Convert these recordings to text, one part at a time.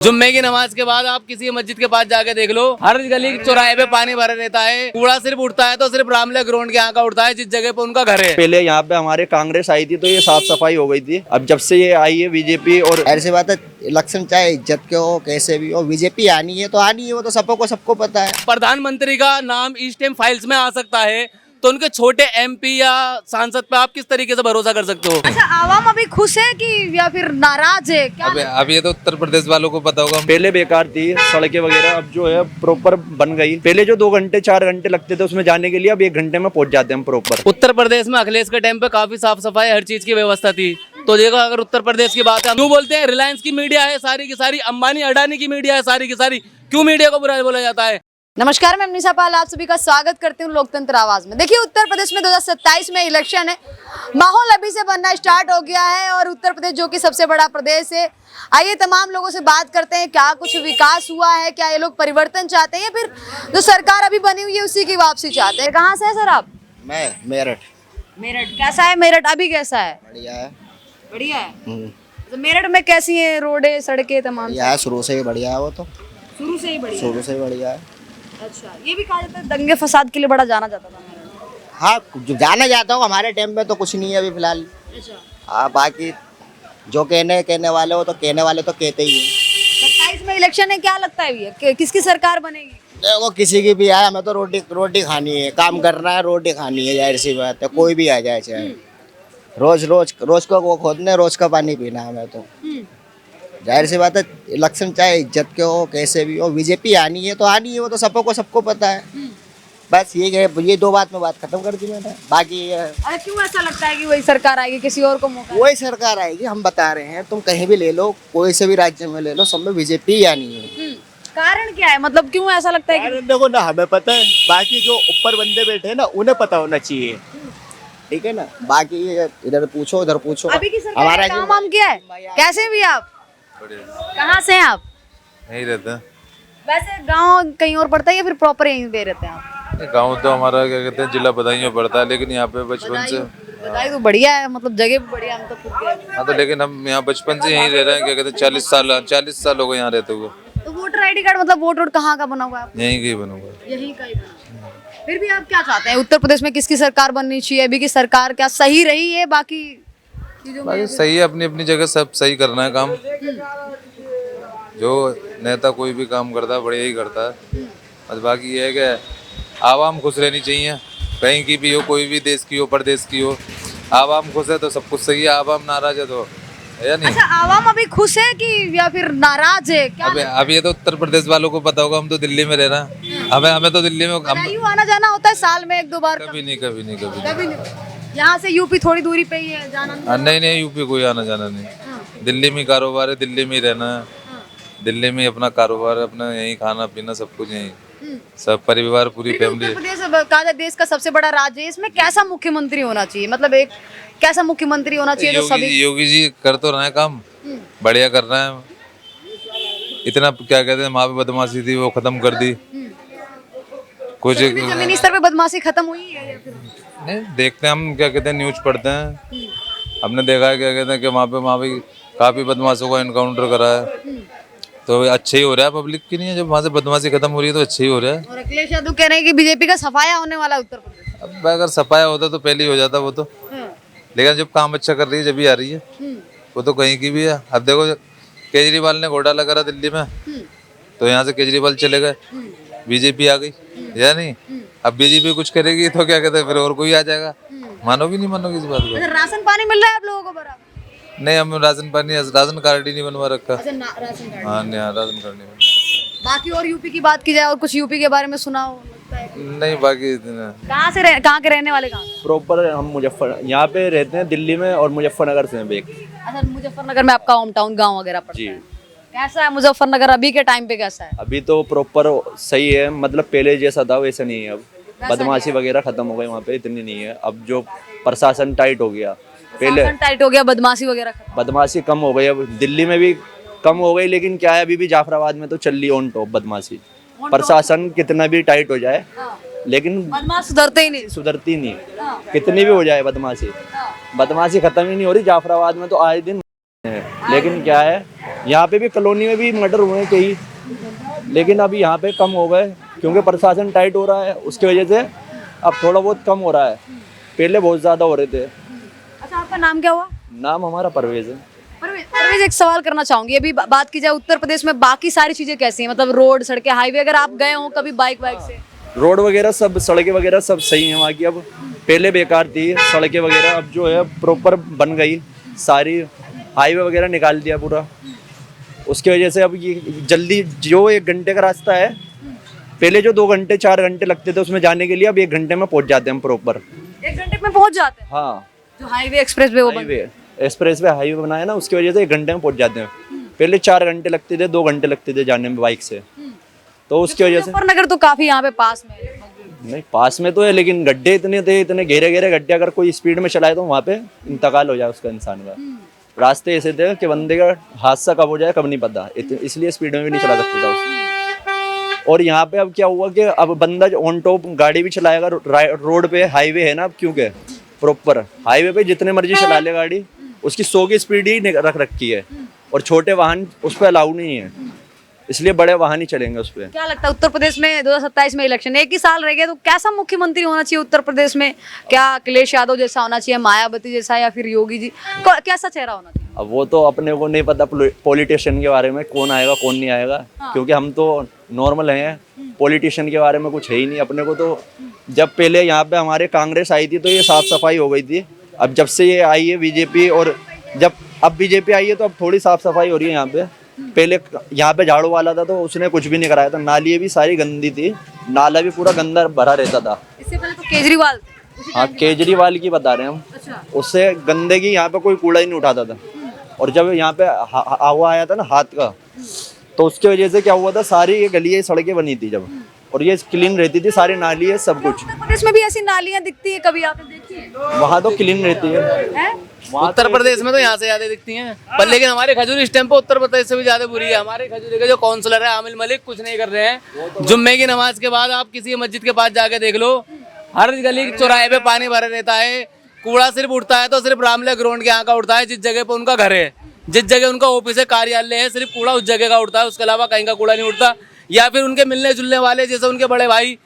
जुम्मे की नमाज के बाद आप किसी मस्जिद के पास जाके देख लो, हर गली चौराहे पे पानी भरा रहता है। कूड़ा सिर्फ उठता है तो सिर्फ रामले ग्राउंड के यहाँ का उठता है, जिस जगह पे उनका घर है। पहले यहाँ पे हमारे कांग्रेस आई थी तो ये साफ सफाई हो गई थी। अब जब से ये आई है बीजेपी, और ऐसी बात है, इलेक्शन चाहे इज्जत के हो कैसे भी हो, बीजेपी आनी है तो आनी है, वो तो सबको पता है। प्रधानमंत्री का नाम इस टाइम फाइल्स में आ सकता है, तो उनके छोटे एमपी या सांसद पे आप किस तरीके से भरोसा कर सकते हो? अच्छा, आवाम अभी खुश है कि या फिर नाराज है क्या? अब ये तो उत्तर प्रदेश वालों को पता होगा। पहले बेकार थी सड़कें वगैरह, अब जो है प्रॉपर बन गई। पहले जो 2 घंटे 4 घंटे लगते थे उसमें जाने के लिए, अब 1 घंटे में पहुंच जाते हैं प्रॉपर। उत्तर प्रदेश में अखिलेश के टाइम पे काफी साफ सफाई, हर चीज की व्यवस्था थी। तो देखो, अगर उत्तर प्रदेश की बात है, क्यों बोलते हैं रिलायंस की मीडिया है सारी की सारी, अंबानी अडानी की मीडिया है सारी की सारी, क्यों मीडिया को बुरा बोला जाता है? नमस्कार, मैं मनीषा पाल आप सभी का स्वागत करती हूँ लोकतंत्र आवाज में। देखिए, उत्तर प्रदेश में 2027 में इलेक्शन है, माहौल अभी से बनना स्टार्ट हो गया है और उत्तर प्रदेश जो कि सबसे बड़ा प्रदेश है। आइए तमाम लोगों से बात करते हैं, क्या कुछ विकास हुआ है, क्या ये लोग परिवर्तन चाहते हैं या फिर जो सरकार अभी बनी हुई है उसी की वापसी चाहते हैं। कहाँ से है सर आप? मैं मेरठ। मेरठ कैसा है? मेरठ अभी कैसा है? बढ़िया है। बढ़िया है। तो मेरठ में कैसी है रोडें सड़कें तमाम? यह शुरू से ही बढ़िया है, वो तो शुरू से ही बढ़िया। शुरू से ही बढ़िया है। अच्छा, ये भी कहा जाता है दंगे फसाद के लिए बड़ा जाना जाता था। हाँ, जो जाना जाता हूँ, हमारे टाइम में तो कुछ नहीं है अभी फिलहाल। अच्छा, हाँ, बाकी जो कहने वाले हो तो कहने वाले तो कहते ही हैं। 27 में इलेक्शन है, क्या लगता है भैया कि किसकी सरकार बनेगी? देखो, किसी की भी आए, हमें तो रोटी खानी है, काम करना है, रोटी खानी है, जाहिर सी बात है। कोई भी आ जाए, चाहे रोज को वो खोदने, रोज का पानी पीना है हमें तो। जाहिर सी बात है, इलेक्शन चाहे इज्जत के हो कैसे भी हो, बीजेपी आनी है तो आनी है, वो तो सबको पता है। बस ये 2 बात में बात खत्म कर दी मैंने। बाकी अरे क्यों ऐसा लगता है कि वही सरकार आएगी, किसी और को मौका? वही सरकार आएगी, हम बता रहे हैं। तुम कहीं भी ले लो, कोई से भी राज्य में ले लो, सब में बीजेपी ही आनी है। कारण क्या है, मतलब क्यों ऐसा लगता है कि? देखो ना, हमें पता है, बाकी जो ऊपर बंदे बैठे हैं ना, उन्हें पता होना चाहिए, ठीक है ना। बाकी इधर पूछो उधर पूछो। अभी की सरकार ने काम वाम किया है? कैसे भी आप कहाँ से हैं आप? यहीं रहते हैं। वैसे गांव कहीं और पड़ता है या फिर प्रॉपर यहीं पे रहते हैं आप? गांव तो हमारा क्या कहते हैं जिला बदायूं पड़ता है, लेकिन यहाँ पे बचपन से। बधाई तो बढ़िया है, मतलब जगह भी बढ़िया है, हम तो खुद गए। हाँ, तो लेकिन हम यहाँ बचपन से यहीं रह रहे हैं। क्या कहते हैं 40 साल हो गए यहाँ रहते हुए। तो वोटर आईडी कार्ड मतलब वोट कहाँ का बना हुआ है? यहीं का ही बनूंगा। यहीं का ही बना। फिर भी आप क्या चाहते हैं, उत्तर प्रदेश में किसकी सरकार बननी चाहिए? अभी की सरकार क्या सही रही है? बाकी बाकी सही है, अपनी अपनी जगह सब सही करना है काम। जो नेता कोई भी काम करता है बढ़िया ही करता है। बस बाकी ये है कि आवाम खुश रहनी चाहिए, कहीं की भी हो, कोई भी देश की हो, प्रदेश की हो। आवाम खुश है तो सब कुछ सही है, आवाम नाराज है तो है या नहीं? अच्छा, आवाम अभी खुश है कि या फिर नाराज है क्या? अब ये तो उत्तर प्रदेश वालों को पता होगा। हम तो दिल्ली में रह रहे हैं, हमें तो दिल्ली में बदायूं आना जाना होता है साल में 1-2 बार? कभी नहीं। कभी नहीं। यहाँ से यूपी थोड़ी दूरी पे ही है, जाना नहीं? नहीं, यूपी कोई आना जाना नहीं। दिल्ली में कारोबार है, दिल्ली में ही रहना है, दिल्ली में अपना कारोबार है, अपना यहीं खाना पीना सब कुछ यहीं, सब परिवार पूरी फैमिली। उत्तर प्रदेश कहा देश का सबसे बड़ा राज्य है, इसमें कैसा मुख्यमंत्री होना चाहिए? मतलब एक कैसा मुख्यमंत्री होना चाहिए जो सभी? योगी जी कर तो रहे हैं काम, बढ़िया कर रहे हैं। इतना क्या कहते हैं, वहाँ पे बदमाशी थी वो खत्म कर दी। कुछ जमीनी स्तर पे बदमाशी खत्म हुई है या फिर? नहीं, देखते हैं हम, क्या कहते हैं न्यूज पढ़ते हैं, हमने देखा है क्या कहते हैं कि वहाँ पे काफी बदमाशों का इनकाउंटर करा है। तो अच्छा ही हो रहा है, पब्लिक की नहीं है। जब वहाँ से बदमाशी खत्म हो रही है तो अच्छा ही हो रहा है। और अखिलेश यादव कह रहे हैं कि बीजेपी का सफाया होने वाला है उत्तर प्रदेश। अब अगर सफाया होता तो पहले ही हो जाता वो तो। लेकिन जब काम अच्छा कर रही है जब भी आ रही है, वो तो कहीं की भी है। अब देखो, केजरीवाल ने घोटाला करा दिल्ली में, तो यहाँ से केजरीवाल चले गए, बीजेपी आ गई, या नहीं? अब बीजेपी कुछ करेगी तो क्या कहते हैं फिर और कोई आ जाएगा। मानोगी नहीं मानोगी इस बात को? राशन पानी मिल रहा है आप लोगों को बराबर? नहीं, हम राशन कार्ड ही नहीं बनवा रखा। अच्छा, राशन कार्ड। हाँ, नहीं, राशन कार्ड नहीं बनवा। बाकी और यूपी की बात की जाए और कुछ यूपी के बारे में सुना हो? नहीं, बाकी कहाँ के रहने वाले? कहाँ? प्रॉपर हम यहाँ पे रहते हैं दिल्ली में, और मुजफ्फरनगर से हैं बेक। अच्छा, मुजफ्फरनगर में आपका होम टाउन गाँव वगैरह पड़ता जी। है। कैसा है मुजफ्फरनगर अभी के टाइम पे, कैसा है? अभी तो प्रॉपर सही है, मतलब पहले जैसा था वैसा नहीं है। अब बदमाशी वगैरह खत्म हो गई वहाँ पे, इतनी नहीं है। अब जो प्रशासन टाइट हो गया, पहले टाइट हो गया, बदमाशी वगैरह खत्म। बदमाशी कम हो गई, अब दिल्ली में भी कम हो गई, लेकिन क्या है अभी भी जाफराबाद में तो चल रही ऑन टॉप बदमाशी। प्रशासन कितना भी टाइट हो जाए, लेकिन बदमाश सुधरते ही नहीं। सुधरती नहीं, कितनी भी हो जाए बदमाशी खत्म ही नहीं हो रही। जाफराबाद में तो आए दिन है। लेकिन क्या है, यहाँ पे भी कॉलोनी में भी मर्डर हुए कई, लेकिन अब यहाँ पे कम हो गए क्योंकि प्रशासन टाइट हो रहा है, उसकी वजह से अब थोड़ा बहुत कम हो रहा है। पहले बहुत ज़्यादा हो रहे थे। अच्छा, आपका नाम क्या हुआ? नाम हमारा परवेज है। परवेज, एक सवाल करना चाहूंगी। अभी बात की जाए उत्तर प्रदेश में बाकी सारी चीजें कैसी हैं, मतलब रोड, सड़कें, हाईवे, अगर आप गए हो कभी बाइक से? रोड वगैरह सब, सड़कें वगैरह सब सही है वहाँ की। अब पहले बेकार थी सड़कें वगैरह, अब जो है प्रॉपर बन गई सारी। हाईवे वगैरह निकाल दिया पूरा, उसकी वजह से अब ये जल्दी, जो 1 घंटे का रास्ता है, पहले जो 2 घंटे 4 घंटे लगते थे उसमें जाने के लिए, अब 1 घंटे में पहुंच जाते हैं हम प्रॉपर। 1 घंटे में पहुंच जाते हैं? हाँ, जो हाईवे एक्सप्रेस वे, वो हाईवे एक्सप्रेस वे हाईवे बनाया ना, उसकी वजह से 1 घंटे में पहुंच जाते हैं। पहले 4 घंटे लगते थे, 2 घंटे लगते थे जाने में बाइक से, तो उसकी वजह से। नगर तो काफी यहाँ पे पास में है। नहीं, पास में तो है, लेकिन गड्ढे इतने थे, इतने गहरे गहरे गड्ढे, अगर कोई स्पीड में चलाए तो वहाँ पे इंतकाल हो जाए उसका, इंसान का। रास्ते ऐसे थे कि बंदे का हादसा कब हो जाए कब नहीं पता, इसलिए स्पीड में भी नहीं चला सकता था उसको। और यहाँ पे अब क्या हुआ कि अब बंदा ऑन टॉप गाड़ी भी चलाएगा रोड पे, हाईवे है ना अब, क्योंकि प्रॉपर हाईवे पे जितने मर्जी चला ले गाड़ी, उसकी 100 की स्पीड ही रख रखी है, और छोटे वाहन उस पर अलाउ नहीं है, इसलिए बड़े वाहन ही चलेंगे उस पर। क्या लगता है उत्तर प्रदेश में 2027 में इलेक्शन, 1 ही साल रह गया, तो कैसा मुख्यमंत्री होना चाहिए उत्तर प्रदेश में? क्या अखिलेश यादव जैसा होना चाहिए, मायावती जैसा, या फिर योगी जी, कैसा चेहरा होना चाहिए? अब वो तो अपने को नहीं पता पॉलिटिशियन के बारे में, कौन आएगा कौन नहीं आएगा। हाँ। क्योंकि हम तो नॉर्मल हैं, पॉलिटिशियन के बारे में कुछ है ही नहीं अपने को। तो जब पहले यहाँ पे हमारे कांग्रेस आई थी तो ये साफ सफाई हो गई थी। अब जब से ये आई है बीजेपी, और जब अब बीजेपी आई है तो अब थोड़ी साफ सफाई हो रही है यहाँ पे। पहले यहाँ पे झाड़ू वाला था तो उसने कुछ भी नहीं कराया था, नाली भी सारी गंदी थी, नाला भी पूरा गंदा भरा रहता था। इससे पहले तो केजरीवाल थे। हाँ, केजरीवाल की बता रहे हैं हम। अच्छा। उससे गंदगी यहाँ पे कोई कूड़ा ही नहीं उठाता था। और जब यहाँ पे हवा आया था ना हाथ का, तो उसकी वजह से क्या हुआ था, सारी ये गलियाँ सड़कें बनी थी जब, और ये क्लीन रहती थी, सारी नाली है सब कुछ। उत्तर प्रदेश में भी ऐसी नालियां दिखती है, कभी आपने देखी है? वहाँ तो क्लीन रहती है। उत्तर प्रदेश में तो यहाँ से ज्यादा दिखती हैं, पर लेकिन हमारे खजूरी इस टाइम पे उत्तर प्रदेश से भी ज्यादा बुरी है। हमारे खजूरी के जो काउंसलर है आमिर मलिक, कुछ नहीं कर रहे हैं। जुम्मे की नमाज के बाद आप किसी मस्जिद के पास जाके देख लो, हर गली चौराहे पे पानी भरा रहता है, कूड़ा सिर्फ उठता है तो सिर्फ रामले ग्राउंड के यहाँ का उठता है, जिस जगह पे उनका घर है, जिस जगह उनका ऑफिस है, कार्यालय है, सिर्फ कूड़ा उस जगह का उठता है, उसके अलावा कहीं का कूड़ा नहीं उठता। या फिर उनके मिलने जुलने वाले, जैसे उनके बड़े भाई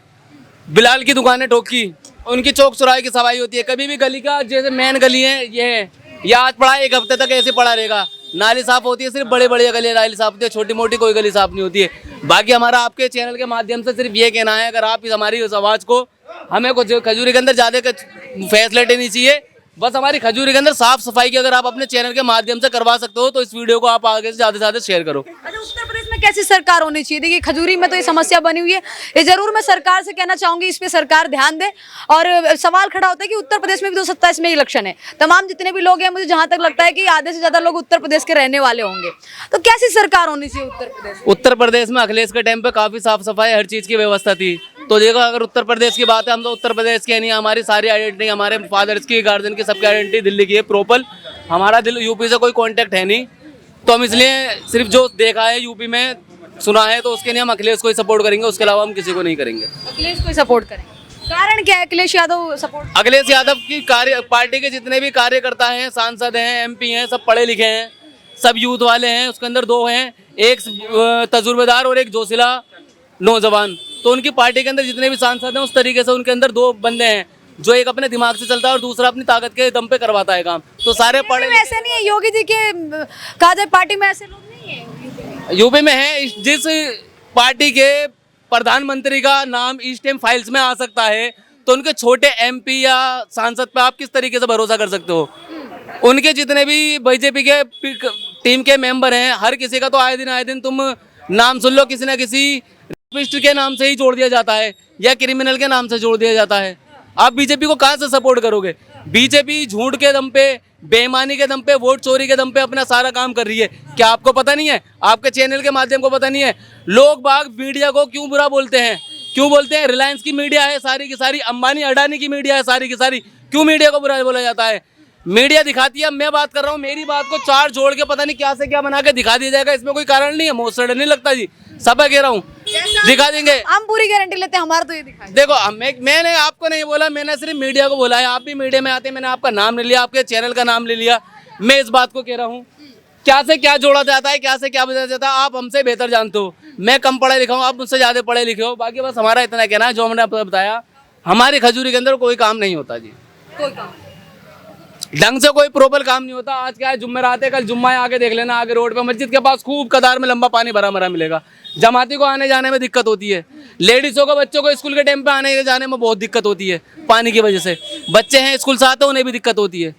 बिलाल की दुकानें ठोकी, उनकी चौक चौराहे की सफाई होती है। कभी भी गली का, जैसे मेन गली है ये है, या आज पड़ा 1 हफ्ते तक ऐसे पड़ा रहेगा, नाली साफ होती है, सिर्फ बड़े बड़े गली नाली साफ होती है, छोटी मोटी कोई गली साफ नहीं होती है। बाकी हमारा आपके चैनल के माध्यम से सिर्फ ये कहना है, अगर आप इस हमारी इस आवाज़ को, हमें कुछ खजूरी के अंदर ज़्यादा फैसिलिटी नहीं चाहिए, बस हमारी खजूरी के अंदर साफ सफाई की अगर आप अपने चैनल के माध्यम से करवा सकते हो तो इस वीडियो को आप आगे से ज़्यादा शेयर करो। अच्छा, उत्तर प्रदेश में कैसी सरकार होनी चाहिए? देखिए, खजूरी में तो ये समस्या बनी हुई है, ये जरूर मैं सरकार से कहना चाहूंगी, इस पे सरकार ध्यान दे। और सवाल खड़ा होता है कि उत्तर प्रदेश में भी 2027 में इलेक्शन है, तमाम जितने भी लोग हैं, मुझे जहां तक लगता है कि आधे से ज्यादा लोग उत्तर प्रदेश के रहने वाले होंगे, तो कैसी सरकार होनी चाहिए उत्तर प्रदेश? उत्तर प्रदेश में अखिलेश के टाइम पे काफ़ी साफ सफाई, हर चीज़ की व्यवस्था थी। तो देखो, अगर उत्तर प्रदेश की बात है, हम तो उत्तर प्रदेश के नहीं, हमारी सारी आइडेंटिटी, हमारे फादर्स की, गार्जियन की, सबकी आइडेंटिटी दिल्ली की है प्रॉपर। हमारा दिल यूपी से कोई कांटेक्ट है नहीं, तो हम इसलिए सिर्फ जो देखा है यूपी में, सुना है, तो उसके लिए हम अखिलेश को ही सपोर्ट करेंगे, उसके अलावा हम किसी को नहीं करेंगे। अखिलेश को सपोर्ट करेंगे, कारण क्या है अखिलेश यादव सपोर्ट? अखिलेश यादव की पार्टी के जितने भी कार्यकर्ता हैं, सांसद हैं, MP हैं, सब पढ़े लिखे हैं, सब यूथ वाले हैं। उसके अंदर 2 हैं, एक तजुर्बेदार और एक जोशिला नौजवान। तो उनकी पार्टी के अंदर जितने भी सांसद हैं, उस तरीके से उनके अंदर 2 बंदे हैं, जो एक अपने दिमाग से चलता है और दूसरा अपनी ताकत के दम पे करवाता है काम। तो सारे पढ़े ऐसे नहीं है, योगी जी के कहा जाए पार्टी में ऐसे लोग नहीं है। यूपी में है, जिस पार्टी के प्रधानमंत्री का नाम ईस्ट टाइम फाइल्स में आ सकता है, तो उनके छोटे MP या सांसद पे आप किस तरीके से भरोसा कर सकते हो? उनके जितने भी बीजेपी के टीम के मेंबर हैं, हर किसी का तो आए दिन तुम नाम सुन लो, किसी ना किसी रेपिस्ट के नाम से ही जोड़ दिया जाता है या क्रिमिनल के नाम से जोड़ दिया जाता है। आप बीजेपी को कहाँ से सपोर्ट करोगे? बीजेपी झूठ के दम पे, बेईमानी के दम पे, वोट चोरी के दम पे अपना सारा काम कर रही है। क्या आपको पता नहीं है? आपके चैनल के माध्यम को पता नहीं है? लोग बाग मीडिया को क्यों बुरा बोलते हैं? क्यों बोलते हैं? रिलायंस की मीडिया है सारी की सारी, अंबानी अडानी की मीडिया है सारी की सारी, क्यों मीडिया को बुरा बोला जाता है? मीडिया दिखाती है, मैं बात कर रहा हूँ, मेरी बात को 4 जोड़ के पता नहीं क्या से क्या बना के दिखा दिया जाएगा, इसमें कोई कारण नहीं है। मोस्ट नहीं लगता जी, सब कह रहा हूँ, दिखा देंगे, हम पूरी गारंटी लेते हैं, हमारा तो ये दिखा। देखो, मैंने आपको नहीं बोला, मैंने सिर्फ मीडिया को बोला है। आप भी मीडिया में आते हैं, मैंने आपका नाम ले लिया, आपके चैनल का नाम ले लिया, मैं इस बात को कह रहा हूँ। क्या से क्या जोड़ा जाता है, क्या से क्या बदला जाता है, आप हमसे बेहतर जानते हो। मैं कम पढ़ा लिखा हूँ, आप मुझसे ज्यादा पढ़े लिखे हो। बाकी बस हमारा इतना कहना है, जो हमने आपको बताया, हमारी खजूरी के अंदर कोई काम नहीं होता जी, कोई काम ढंग से कोई प्रॉपर काम नहीं होता। आज क्या है, जुम्मेरात है, कल जुम्मा है, आगे देख लेना, आगे रोड पे मस्जिद के पास खूब कतार में लंबा पानी भरा भरा मिलेगा। जमाती को आने जाने में दिक्कत होती है, लेडीज़ों को बच्चों को स्कूल के टाइम पे आने जाने में बहुत दिक्कत होती है पानी की वजह से। बच्चे हैं स्कूल से आते हैं, उन्हें भी दिक्कत होती है।